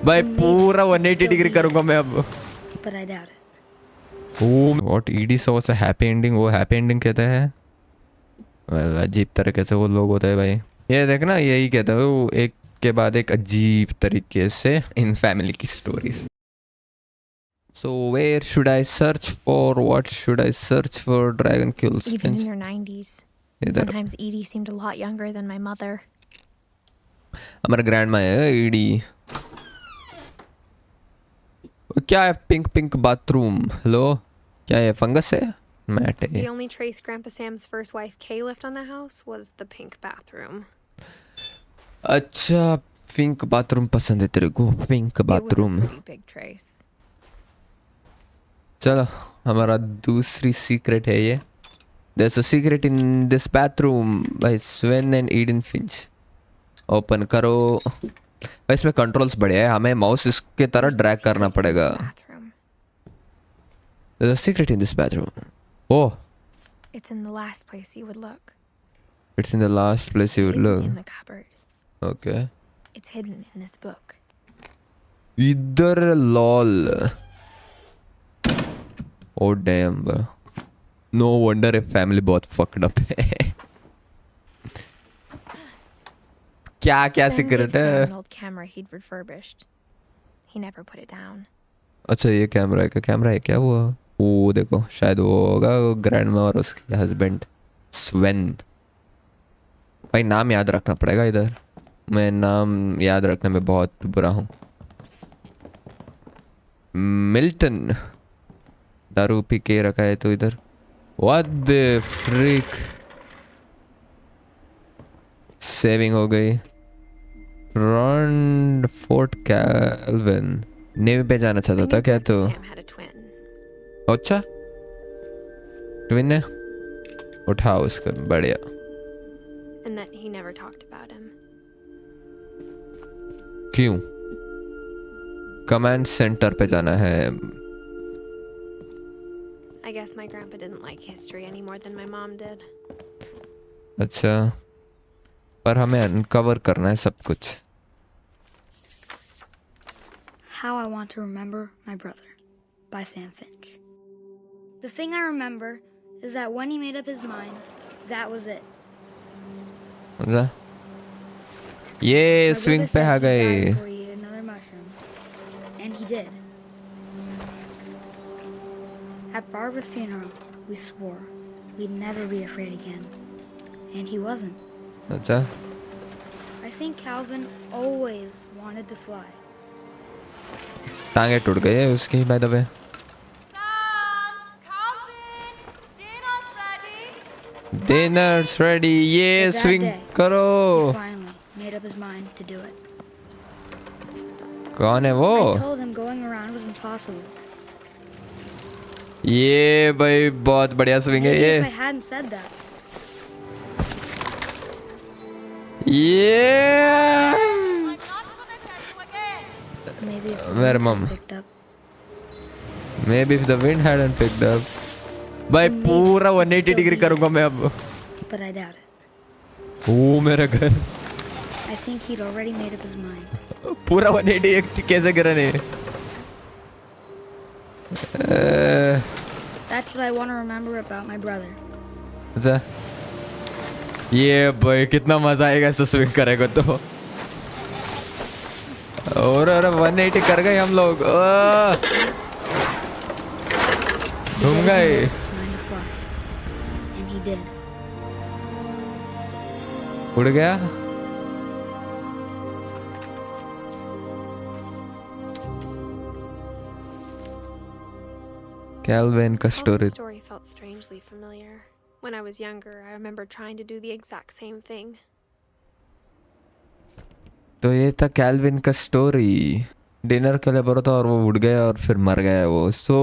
भाई पूरा 180 डिग्री करूंगा मैं अब। But I doubt it. What ED saw से हैप्पी एंडिंग, वो हैप्पी एंडिंग कहते हैं। अजीब तरीके से वो लोग होते हैं भाई। ये देखना यही कहते हैं वो, एक के बाद एक अजीब तरीके से इन फैमिली की stories. So where should I search for? What should I search for? Dragon kills Even Finch. in their 90s. इधर Sometimes Edie seemed a lot younger than my mother. हमारा ग्रैंड माँ है ED. क्या है pink pink bathroom? Hello, क्या है fungus है? Mat है। The only trace Grandpa Sam's first wife Kay left on the house was the pink bathroom. अच्छा पिंक बाथरूम पसंद है तेरे को? Pink bathroom. It was a pretty big trace. चलो हमारा दूसरी सीक्रेट है ये। There's a secret in this bathroom by Sven and Edith Finch. Open करो। भाई इसमें कंट्रोल्स बढ़िया है, हमें माउस इसके तरह ड्रैग करना पड़ेगा। There's a secret in this bathroom. Oh. It's in the last place you would look. It's in the last place you would It isn't look. in the cupboard. Okay. It's hidden in this book. इधर lol. Oh damn. No wonder a family बहुत fucked up है। क्या क्या Sven secret gave Sam है? an old camera he'd refurbished. He never put it down. अच्छा ये camera है, क्या कैमरा है क्या वो? वो देखो शायद वो होगा ग्रैंडमा और उसके हस्बैंड स्वेन। भाई नाम याद रखना पड़ेगा इधर, मैं नाम याद रखने में बहुत बुरा हूँ। मिल्टन दारू पी के रखा है तो इधर। What the फ्रिक। सेविंग हो गई। Run fort kelvin. नेवी पे जाना I चाहता knew था क्या Grandpa तो? Sam had a twin. अच्छा ट्विन है, उठाओ उसको, बढ़िया। And that he never talked about him. क्यों? कमांड सेंटर पे जाना है। I guess my grandpa didn't like history any more than my mom did. अच्छा पर हमें अनकवर करना है सब कुछ। How I Want to Remember My Brother by Sam Finch. The thing I remember is that when he made up his mind, that was it. मतलब ये My swing brother पे said आ he'd die गए। before he ate another mushroom. And he did. At Barbara's funeral, we swore we'd never be afraid again. And he wasn't. अच्छा I think Calvin always wanted to fly. टांगे टूट गए उसकी by the way. Dinners ready. ये But that swing day, करो। he finally made up his mind to do it. कौन है वो? I told him going around was impossible. ये भाई बहुत बढ़िया स्विंग है Maybe ये। if I hadn't said that. ये Maybe if the Where, wind Mom? had picked up. Maybe if the wind hadn't picked up. भाई पूरा 180 डिग्री करूंगा मैं अब। But I doubt it. ओ मेरा घर। I think he'd already made up his mind. पूरा 180 एक कैसे गिरा नहीं? That's what I want to remember about my brother. अच्छा ये भाई कितना मजा आएगा ऐसा स्विंग करेगा तो। और 180 कर गए हम लोग। घूम गए। His mind to fly. And he did. उड़ गया। कैल्विन का Oh, the story. story felt strangely familiar. When I was younger, I remember trying to do the exact same thing. तो ये था कैल्विन का स्टोरी। डिनर के लिए बोला था और वो उड़ गया और फिर मर गया वो। सो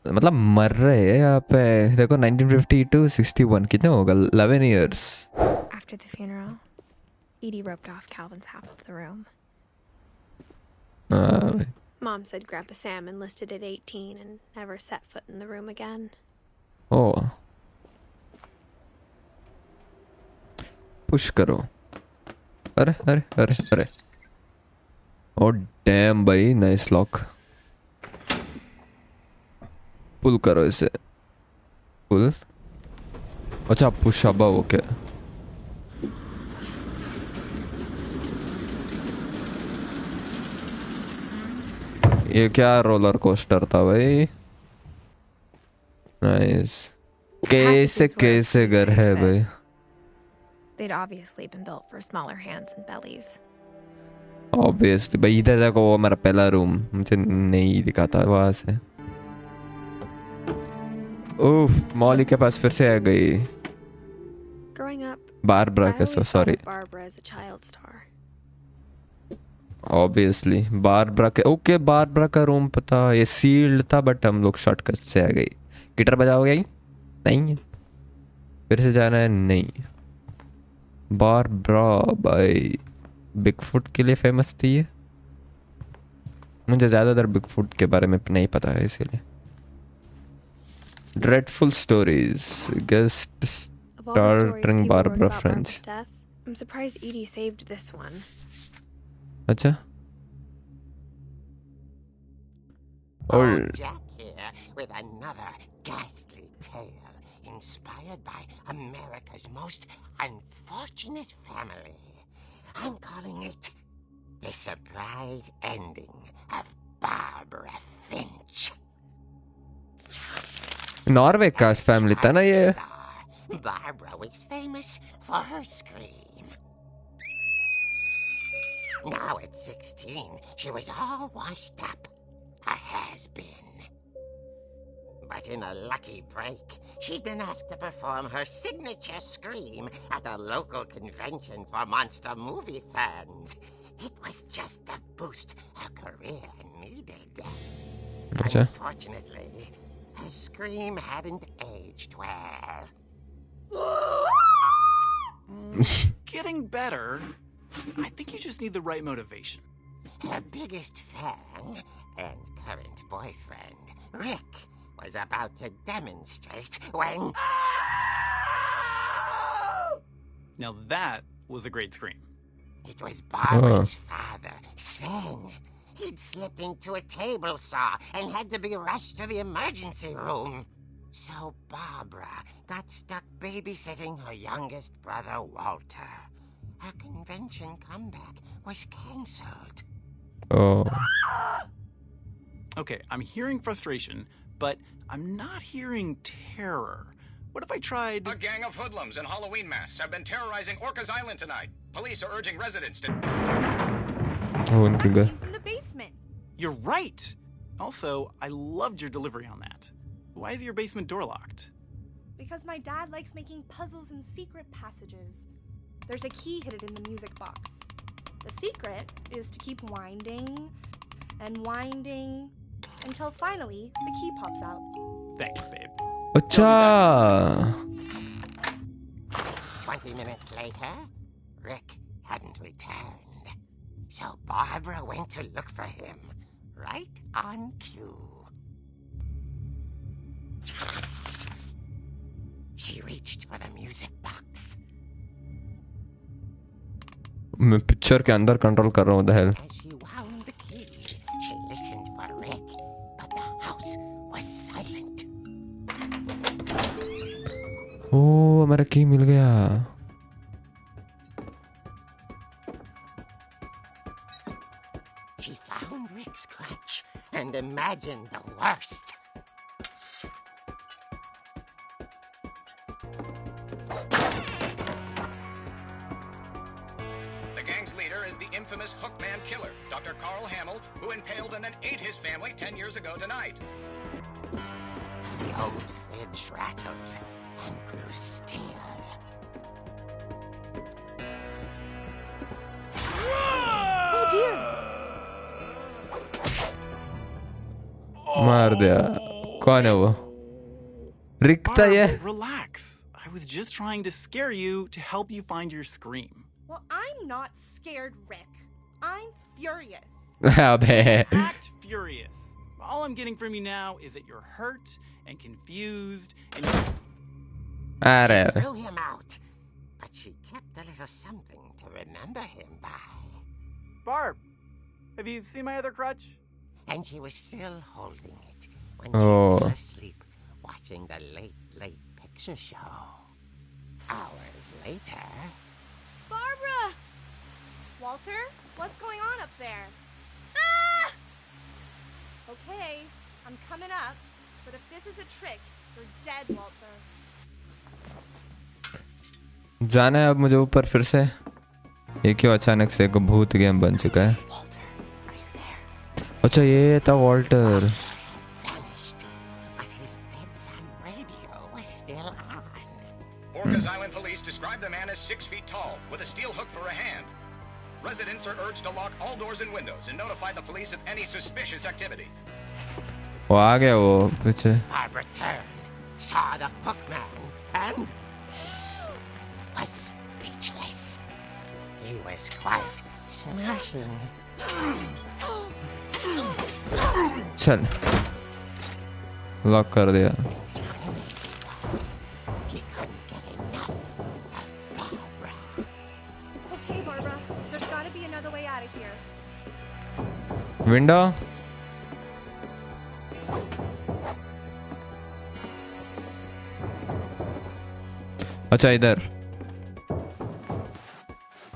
मतलब मर रहे हैं यहाँ पे। देखो 1950 to 61 कितने होगा? 11 years। After the funeral, Edie roped off Calvin's half of the room. Mom said Grandpa Sam enlisted at 18 and never set foot in the room again. Oh push करो। अरे अरे अरे अरे और डैम भाई नाइस लॉक. पुल करो इसे. पुल. अच्छा पुश अबव. ओके. ये क्या रोलर कोस्टर था भाई. नाइस. कैसे Passages were कैसे घर easy to है fit. भाई. They'd obviously been built for smaller hands and bellies. Obviously भाई. इधर देखो वो हमारा पहला रूम मुझे नहीं दिखा था वहां से. उफ मॉली के पास फिर से आ गई. Growing up, बारबरा I का always thought sorry. of Barbara as a child star. Obviously Barbara के. ओके बारबरा का रूम पता. ये सील्ड था बट हम लोग शॉर्टकट से आ गई. गिटार बजाओगे ही नहीं. फिर से जाना है नहीं. बारबरा भाई बिगफुट के लिए फेमस थी ये. मुझे ज़्यादातर बिगफुट के बारे में नहीं पता है इसीलिए. Dreadful stories guest Of all the stories starting people wrote Barbara about French. Barbara's death, I'm surprised Edie saved this one. अच्छा. Oh, और Jack here with another ghastly tale inspired by America's most unfortunate family. I'm calling it The Surprise Ending of Barbara Finch. Norway का family था ना ये. Star, Barbara was famous for her scream. Now at 16, she was all washed up. A has-been. But in a lucky break, she'd been asked to perform her signature scream at a local convention for monster movie fans. It was just the boost her career needed. अच्छा. Unfortunately, her scream hadn't aged well. Getting better. I think you just need the right motivation. Her biggest fan and current boyfriend, Rick, was about to demonstrate when... Now that was a great scream. It was Barbara's father, Sven. He'd slipped into a table saw and had to be rushed to the emergency room. So Barbara got stuck babysitting her youngest brother, Walter. Her convention comeback was cancelled. Oh. Okay, I'm hearing frustration, but I'm not hearing terror. What if I tried... A gang of hoodlums in Halloween masks have been terrorizing Orcas Island tonight. Police are urging residents to... Oh, उनके घर. Came from the basement. You're right! Also, I loved your delivery on that. Why is your basement door locked? Because my dad likes making puzzles and secret passages. There's a key hidden in the music box. The secret is to keep winding and winding until finally the key pops out. Thanks, babe. अच्छा. 20 minutes later, Rick hadn't returned. So Barbara went to look for him, right on cue. She reached for the music box. मैं picture के अंदर control कर रहा हूँ. The hell. As she wound the key, she listened for Rick, but the house was silent. ओह हमारा की मिल गया. She found Rick's crutch and imagined the worst. The gang's leader is the infamous Hookman killer, Dr. Carl Hamill, who impaled and then ate his family 10 years ago tonight. The old fridge rattled and grew still. Oh dear! मार दिया. कौन है वो? रिक था ये. Barb, relax. I was just trying to scare you to help you find your scream. Well, I'm not scared, Rick. I'm furious. अबे. Act furious. All I'm getting from you now is that you're hurt and confused and अरे. Threw him out, but she kept a little something to remember him by. Barb, Have you seen my other crutch? And she was still holding it when she Oh. fell asleep watching the late picture show. Hours later... Barbara! Walter, what's going on up there? Ah! Okay, I'm coming up, but if this is a trick, you're dead, Walter. जाना है अब मुझे ऊपर फिर से। ये क्यों अचानक से एक भूत गेम बन चुका है? Walter, are you there? अच्छा ये था Walter. Vanished, but his bedside radio was still on. Orcas Island police describe the man as 6 feet tall, with a steel hook for a hand. Residents are urged to lock all doors and windows and notify the police of any suspicious activity. वो आ गया वो पीछे। Barbara turned, saw the hook man, and was speechless. He was quite smashing. चल lock कर दिया। He couldn't get enough of Barbara. Okay, Barbara, there's gotta be another way out of here. Window अच्छा इधर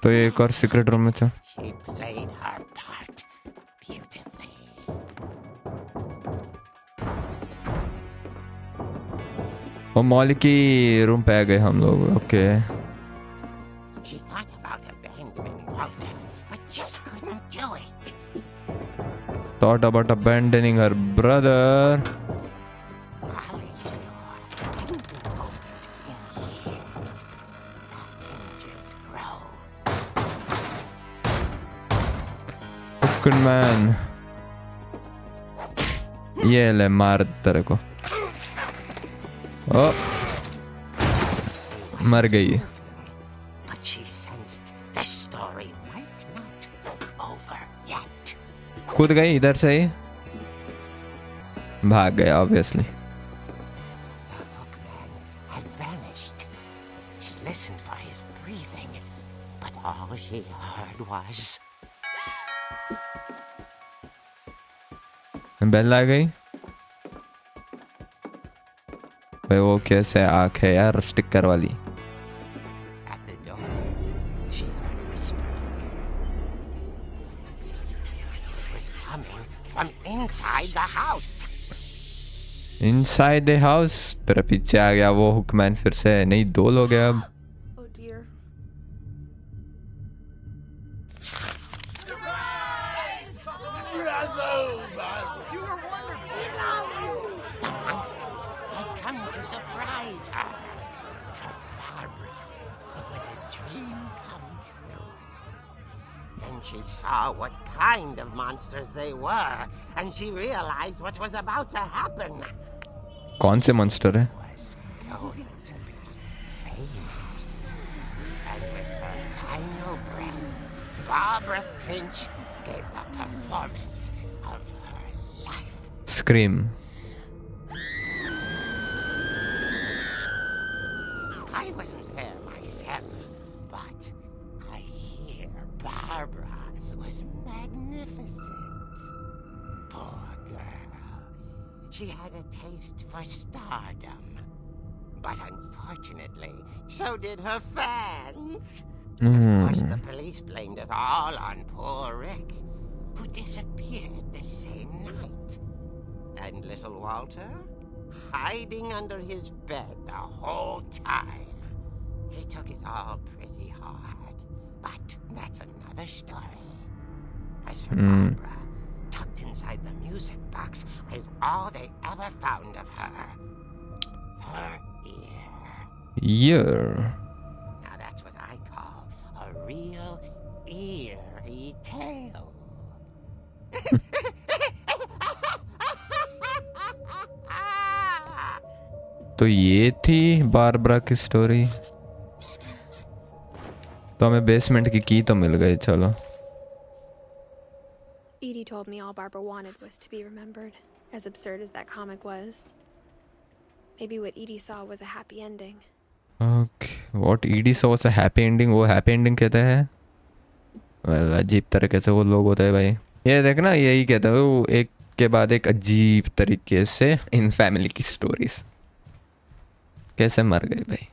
तो ये एक और secret room में था। She played her part beautifully. और मॉल की रूम पे आ गए हम लोग। Okay She thought about abandoning Walter, but just couldn't do it. thought about abandoning her brother. Molly's door hadn't been opened in years. The hinges grow. Good man. ये ले मार तेरे को। ओ मर गई। But she sensed the story might not be over yet. कूद गई इधर से ही भाग गया obviously. The hookman had vanished. She listened for his breathing, but all she heard was... bell आ गई। भाई वो कैसे आँख है यार स्टिकर वाली। At the door, she heard whispering. It was coming from inside the house. Inside the house तेरे पीछे आ गया वो हुकमैन फिर से। नहीं दो लोग हैं अब। Oh dear. The monsters had come to surprise her. For Barbara, it was a dream come true. Then she saw what kind of monsters they were, and she realized what was about to happen. कौन से monster है? Was going to be famous. And with her final breath, Barbara Finch gave the performance of her life. Scream. I wasn't there myself, but I hear Barbara was magnificent. Poor girl. She had a taste for stardom. But unfortunately, so did her fans. Of course, the police blamed it all on poor Rick, who disappeared the same night. And little Walter? Hiding under his bed the whole time. He took it all pretty hard, but that's another story. As for Barbara, tucked inside the music box was all they ever found of her. Her ear. Year. Now that's what I call a real eerie tale. तो ये थी Barbara की story. तो हमें basement की की तो मिल गई। चलो Edie told me all Barbara wanted was to be remembered, as absurd as that comic was. Maybe what Edie saw was a happy ending. Okay what ED saw was a happy ending. वो happy ending कहते हैं। Well अजीब तरीके से वो लोग होते हैं भाई। ये देखना यही कहता है वो, एक के बाद एक अजीब तरीके से इन फैमिली की स्टोरीज कैसे मर गए भाई।